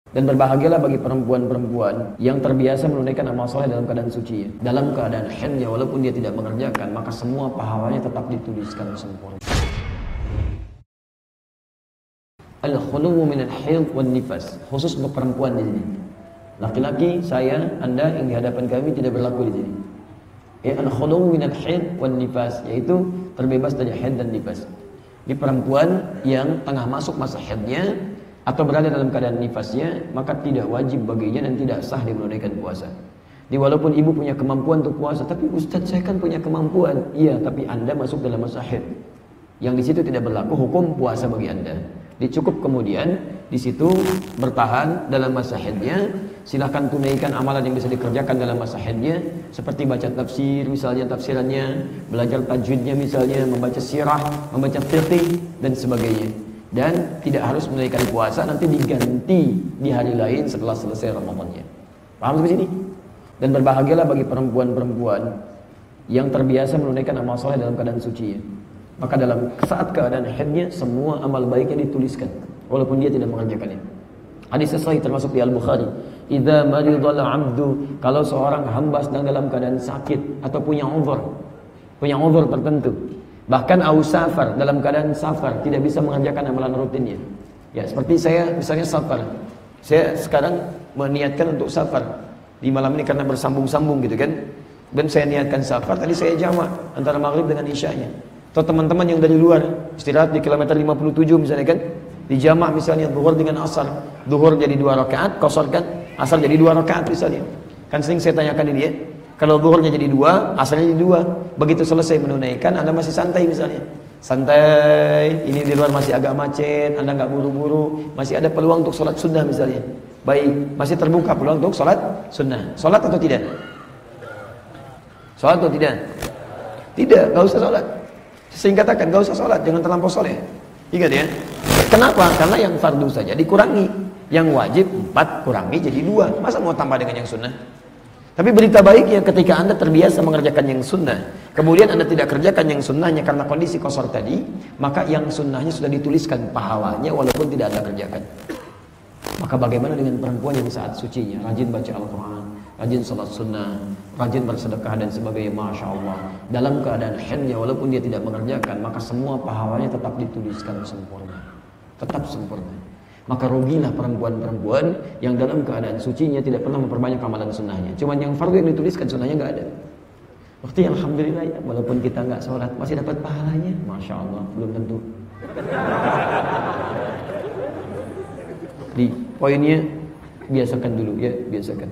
Dan berbahagialah bagi perempuan-perempuan yang terbiasa menunaikan amal soleh dalam keadaan suci, dalam keadaan haidnya, walaupun dia tidak mengerjakan, maka semua pahalanya tetap dituliskan sempurna. Al-khuluwu minal haid wan nifas, khusus untuk perempuan di sini. Laki-laki, saya, Anda yang di hadapan kami tidak berlaku di sini. Al-khuluwu minal haid wan nifas, yaitu terbebas dari haid dan nifas. Di perempuan yang tengah masuk masa haidnya atau berada dalam keadaan nifasnya, maka tidak wajib baginya dan tidak sah dia menunaikan puasa. Walaupun ibu punya kemampuan untuk puasa, tapi Ustaz saya kan punya kemampuan. Iya, tapi Anda masuk dalam masa haid. Yang di situ tidak berlaku hukum puasa bagi Anda. Dicukup kemudian di situ bertahan dalam masa haidnya. Silahkan tunaikan amalan yang bisa dikerjakan dalam masa haidnya, seperti baca tafsir misalnya, tafsirannya, belajar tajwidnya misalnya, membaca sirah, membaca fiqh dan sebagainya. Dan tidak harus menunaikan puasa, nanti diganti di hari lain setelah selesai Ramadannya. Paham sampai sini? Dan berbahagialah bagi perempuan-perempuan yang terbiasa menunaikan amal soleh dalam keadaan suci. Maka dalam saat keadaan haidnya, semua amal baiknya dituliskan, walaupun dia tidak mengerjakannya. Hadis sahih termasuk di Al-Bukhari. Idza maridal 'abdu, kalau seorang hamba sedang dalam keadaan sakit atau punya uzur tertentu, bahkan safar, dalam keadaan safar, tidak bisa mengerjakan amalan rutinnya. Ya, seperti saya misalnya safar. Saya sekarang meniatkan untuk safar di malam ini karena bersambung-sambung gitu kan. Dan saya niatkan safar, tadi saya jamak antara maghrib dengan isyanya. Atau teman-teman yang dari luar istirahat di kilometer 57 misalnya kan, di jamak misalnya zuhur dengan asar. Zuhur jadi 2 rakaat, qasarkan, asar jadi 2 rakaat misalnya. Kan sering saya tanyakan ini ya. Kalau zuhurnya jadi 2, asarnya jadi 2. Begitu selesai menunaikan, Anda masih santai misalnya. Santai, ini di luar masih agak macet, Anda nggak buru-buru, masih ada peluang untuk sholat sunnah misalnya. Baik, masih terbuka peluang untuk sholat sunnah. Sholat atau tidak? Sholat atau tidak? Tidak, nggak usah sholat. Sering katakan, nggak usah sholat, jangan terlampau soleh. Ingat ya. Kenapa? Karena yang fardu saja dikurangi. Yang wajib 4 kurangi jadi 2. Masa mau tambah dengan yang sunnah? Tapi berita baiknya ketika Anda terbiasa mengerjakan yang sunnah, kemudian Anda tidak kerjakan yang sunnahnya karena kondisi kosor tadi, maka yang sunnahnya sudah dituliskan pahalanya walaupun tidak Anda kerjakan. Maka bagaimana dengan perempuan yang saat sucinya, rajin baca Al-Quran, rajin sholat sunnah, rajin bersedekah dan sebagainya, Masya Allah. Dalam keadaan haidnya walaupun dia tidak mengerjakan, maka semua pahalanya tetap dituliskan sempurna. Tetap sempurna. Maka rugilah perempuan-perempuan yang dalam keadaan sucinya tidak pernah memperbanyak amalan sunnahnya. Cuman yang fardu yang dituliskan sunnahnya nggak ada. Waktu alhamdulillah ya, walaupun kita nggak sholat masih dapat pahalanya, Masya Allah, belum tentu. Di poinnya biasakan dulu ya, biasakan.